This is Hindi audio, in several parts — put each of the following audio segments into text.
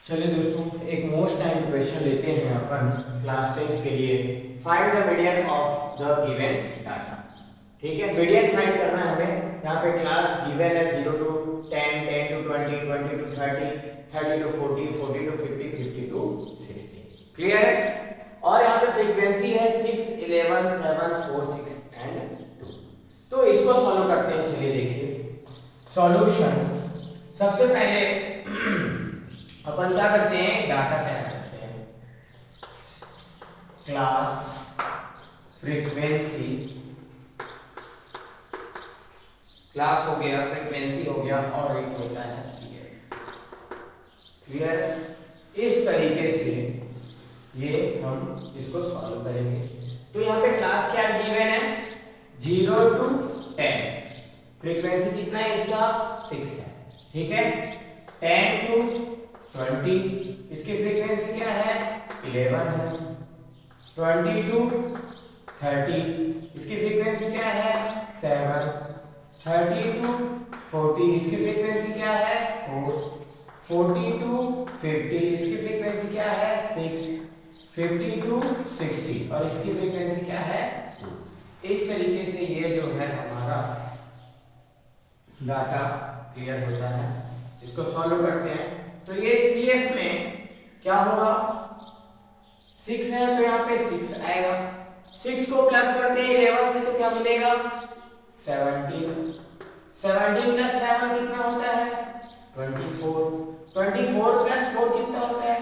चलिए दोस्तों, एक मोस्ट टाइम क्वेश्चन लेते हैं अपन क्लास 10 के लिए। Find the median of the given data. ठीक है, मीडियन फाइंड करना है हमें। यहाँ पे क्लास गिवन है 0 to 10, 10 to 20, 20 to 30, 30 to 40, 40 to 50, 50 to 60। Clear है। और यहाँ पे फ्रीक्वेंसी है 6, 11, 7, 4, 6 एंड 2। तो इसको सॉल्व करते हैं। चलिए देखिए सॉल्यूशन। सबसे पहले अपन क्या करते हैं, डाटा तैयार करते हैं। क्लास फ्रीक्वेंसी, क्लास हो गया, फ्रीक्वेंसी हो गया, और एक होता है सीएफ। क्लियर। इस तरीके से ये हम इसको सॉल्व करेंगे। तो यहाँ पे क्लास क्या गिवन है, 0 to 10। फ्रीक्वेंसी कितना है इसका, 6 है। ठीक है। 10 to 20, इसकी फ्रीक्वेंसी क्या है, 11 है। 20 to 30, इसकी फ्रीक्वेंसी क्या है, 7। 30 to 40, इसकी फ्रीक्वेंसी क्या है, 4। 40 to 50, इसकी फ्रीक्वेंसी क्या है, 6। 50 to 60, और इसकी फ्रीक्वेंसी क्या है, 2। इस तरीके से ये जो है हमारा डाटा क्लियर होता है। इसको सॉल्व करते हैं। तो ये CF में क्या होगा, 6 है तो यहाँ पे 6 आएगा। 6 को प्लस करते हैं 11 से तो क्या मिलेगा, 17। 17 प्लस 7 कितना होता है, 24। 24 प्लस 4 कितना होता है,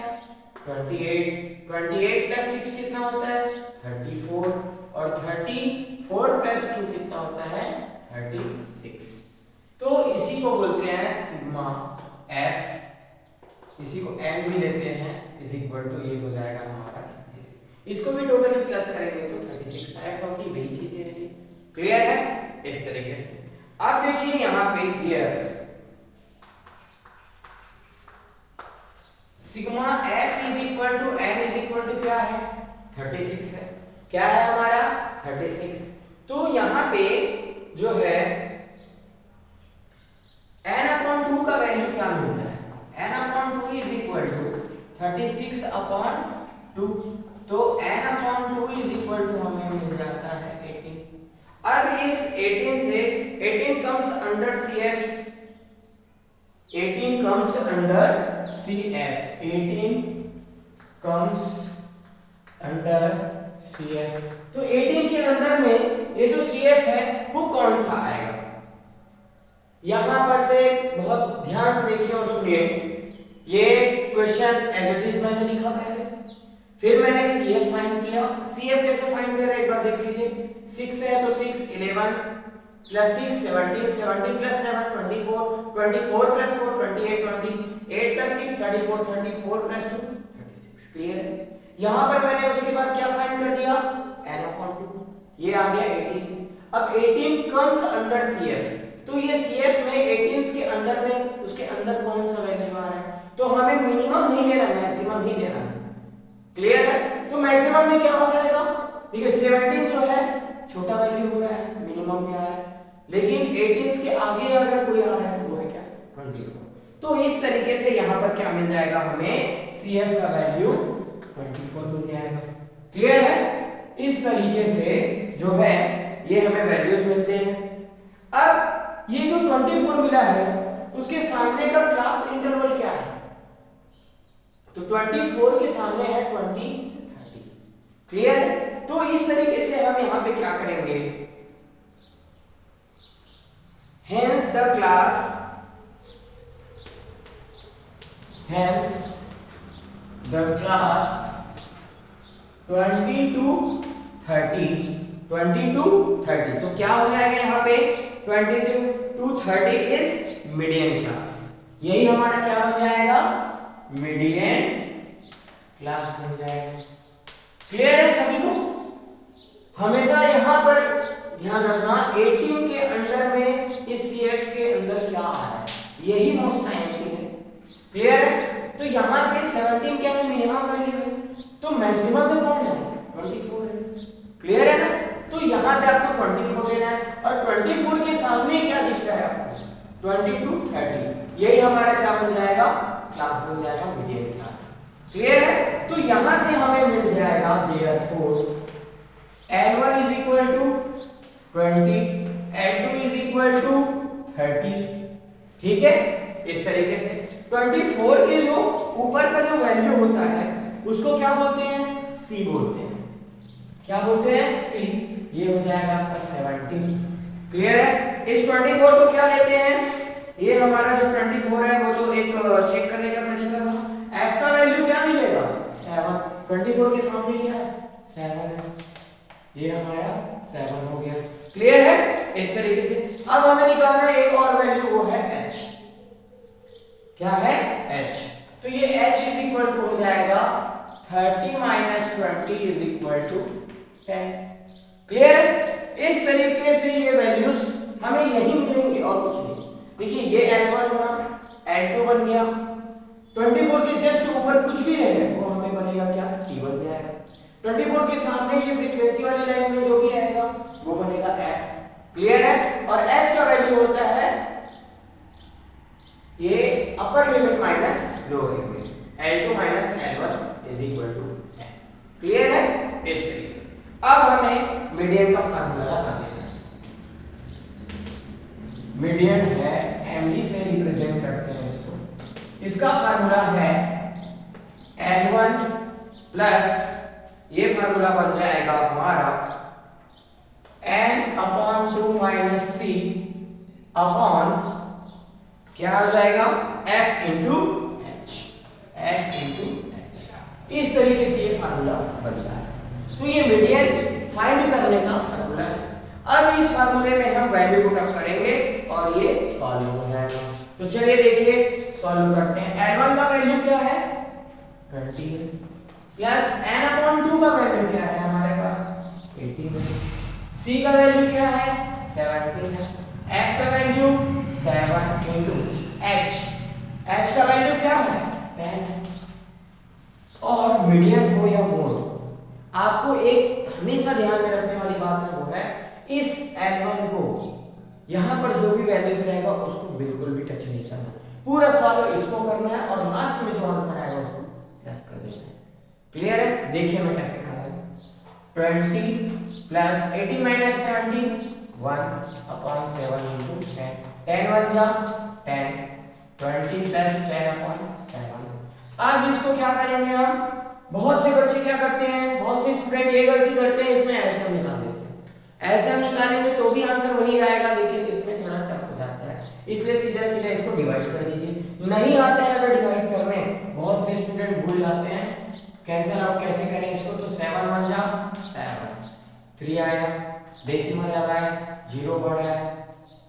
28। 28 प्लस 6 कितना होता है, 34। और 34 प्लस 2 कितना होता है, 36। तो इसी को बोलते हैं सिग्मा एफ। इसी को n भी लेते हैं, इज इक्वल टू ये हो जाएगा हमारा। इसको भी टोटली प्लस करेंगे तो 36 आएगा, क्योंकि वही चीजें रही। क्लियर है। इस तरीके से अब देखिए यहाँ पे here sigma f is equal to n is equal to क्या है, 36 है। क्या है हमारा, 36। तो यहाँ पे जो है n/2 का वैल्यू क्या मिलता है, n/2 इज इक्वल टू 36/2। तो n/2 इज इक्वल टू हमें मिल जाता है 18। अब इस 18 से 18 comes under CF, 18 comes under CF, 18 comes under CF। तो 18 के अंदर में ये जो CF है वो कौन सा आएगा, यहां पर से बहुत ध्यान से देखिए और सुनिए। ये क्वेश्चन एज इट इज मैंने लिखा पहले, फिर मैंने CF फाइंड किया। CF कैसे फाइंड करें एक बार देख लीजिए। 6 है तो 6, 11 plus 6 17, 17 plus 7 24, 24 plus 4 28, 28 plus 6 34, 34 plus 2 36। Clear है। यहां पर मैंने उसके बाद क्या फाइंड कर दिया, n/2। ये आ गया 18। अब 18 कम्स अंडर CF, तो ये CF में 18 के अंदर में उसके अंदर कौन सा वैल्यू आ रहा है, तो हमें मिनिमम नहीं लेना, मैक्सिमम ही लेना। क्लियर है। तो मैक्सिमम में क्या हो जाएगा, ठीक है, 17 जो है छोटा वैल्यू हो रहा है, मिनिमम में आ रहा है, लेकिन 18 के आगे अगर कोई आ रहा है तो वो है क्या, 24। तो इस तरीके से यहाँ पर क्या मिल जाएगा, हमें CF का वैल्यू 24 मिल जाएगा। क्लियर है। इस तरीके से जो है ये हमें वैल्यूज मिलते हैं। अब ये जो 24 मिला है उसके सामने का क्लास इंटरवल क्या है, तो 24 के सामने है 20 से 30। क्लियर है। तो इस तरीके से हम यहां पे क्या करेंगे, hence the class, hence the class 20 to 30, 20 to 30। तो क्या हो जाएगा यहाँ पे, 20 to 30 इज मीडियन क्लास। यही हमारा क्या बन जाएगा, मीडियन क्लास बन जाएगा। क्लियर है सभी को। हमेशा यहां पर ध्यान रखना 18 के अंदर में इस CF के अंदर क्या आ रहा है, यही मोस्ट टाइम है। क्लियर है। तो यहां पे 17 क्या है, मिनिमम वैल्यू है, तो मैक्सिमम में कौन है, 24 है। क्लियर है ना। तो यहां पे आपको 24 लेना है, और 24 के सामने क्या दिख रहा है आपको, 20 to 30। यही हमारा क्या बन जाएगा, क्लास बन जाएगा मीडियन क्लास। क्लियर है? तो यहां से हमें मिल जाएगा therefore L1 is equal to 20, L2 is equal to 30। ठीक है, इस तरीके से 24 के जो ऊपर का जो वैल्यू होता है उसको क्या बोलते हैं? C बोलते हैं। क्या बोलते हैं? C। ये हो जाएगा आपका 17। क्लियर है? इस 24 को क्या लेते हैं? ये हमारा जो 24 है वो तो एक चेक करने का तरीका था। f का वैल्यू क्या मिलेगा? 7। 24 के सामने क्या है? 7 है। ये हमारा 7 हो गया। क्लियर है? इस तरीके से अब हमें निकालना है एक और वैल्यू, वो है h। क्या है? h। तो ये h इज इक्वल टू हो जाएगा 30 minus 20 is equal to 10। Clear है? इस तरीके से ये वैल्यूज हमें यही मिलेंगी और कुछ नहीं। देखिए ये L1 बना, L2 बन गया, 24 के जस्ट ऊपर कुछ भी रहे वो हमें बनेगा क्या? C बन जाएगा। 24 के सामने ये फ्रीक्वेंसी वाली लाइन में जो भी रहेगा वो बनेगा F। क्लियर है? और H का वैल्यू होता है ये upper limit minus lower limit, L2 minus L1 is equal to N। Clear है? इस तरीके से अब हमें मीडियन का फार्मूला लगाना है। मीडियन है MD से रिप्रेजेंट करते हैं इसको। इसका फार्मूला है L1 प्लस ये फार्मूला बन जाएगा हमारा N upon 2 minus C upon क्या हो जाएगा? F into H। F into H। इस तरीके से ये फार्मूला बनता है। तो ये मीडियन फाइंड करने का फार्मूला है। अब इस फार्मूले में हम वैल्यू पुट अप करेंगे और ये सॉल्व हो जाएगा। तो चलिए देखिए सॉल्व करते हैं। L1 का वैल्यू क्या है? 20 है, प्लस N अपॉन 2 का वैल्यू क्या है हमारे पास? 18 है। C का वैल्यू क्या है? 17 है। F का वैल्यू 7 इंटू H। H का वैल्यू क्या है? 10 है। और मीडियन हो या मोड, आपको एक हमेशा ध्यान में रखने वाली बात है वो है इस L1 को यहां पर जो भी वैल्यूज रहेगा उसको बिल्कुल भी टच नहीं करना, पूरा सॉल्व इसको करना है और लास्ट में जो आंसर आएगा उसको प्लस कर देना है। क्लियर है? देखिए मैं कैसे कर रहा हूं। 20 प्लस 18 माइनस 17 1 अपॉन 7 इंटू 10। 10 1 जा 10, 20 प्लस 10 अपॉन 7। अब इसको क्या करेंगे हम? बहुत से बच्चे क्या करते हैं, बहुत से स्टूडेंट ये गलती करते हैं, इसमें एलसीएम निकाल देते हैं। एलसीएम निकालेंगे तो भी आंसर वही आएगा, लेकिन इसमें थोड़ा टफ हो जाता है, इसलिए सीधा सीधा इसको डिवाइड कर दीजिए। नहीं आता है अगर डिवाइड करने, बहुत से स्टूडेंट भूल जाते हैं। कैंसिल आउट कैसे करें इसको? तो 7 1 जा 7, 3 आया, डेसिमल लगाए, 0 बढ़ा,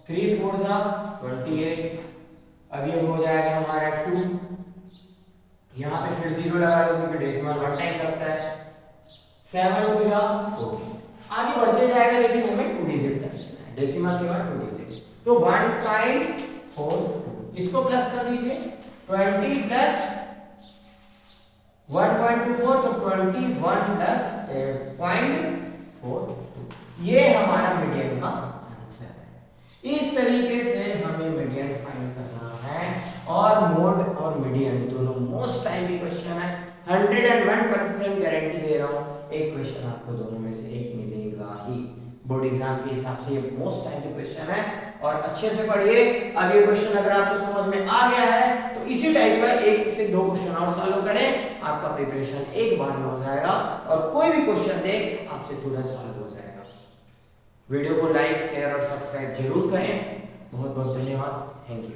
3 4 जा 28। अब ये हो जाएगा हमारा 2, यहाँ पे फिर 0 लगा दो क्योंकि डेसिमल 1 टाइम लगता है। 7 2 जा 14। आगे बढ़ते जाएगा लेकिन हमें 2 डिजिट तक लेना है, डेसिमल के बाद 2 डिजिट। तो 1.42 इसको प्लस कर दीजिए। 20 प्लस 1.24 तो 21 प्लस 0.42, ये हमारा मीडियन का आंसर है। इस तरीके से हमें मीडियन फाइंड करना है। और मोड और मीडियन दोनों मोस्ट टाइमली क्वेश्चन है, 101% गारंटी दे रहा हूं, एक क्वेश्चन आपको दोनों में से एक मिलेगा ही। बोर्ड एग्जाम के हिसाब से ये मोस्ट टाइमली क्वेश्चन है और अच्छे से पढ़िए। अब ये क्वेश्चन अगर आपको समझ में आ गया है तो इसी टाइप का 1 से 2 क्वेश्चन और सॉल्व करें, आपका प्रिपरेशन एक बार में हो जाएगा और कोई भी क्वेश्चन दे आपसे तुरंत सॉल्व हो जाएगा। वीडियो को लाइक शेयर और सब्सक्राइब जरूर करें। बहुत बहुत धन्यवाद। Thank you.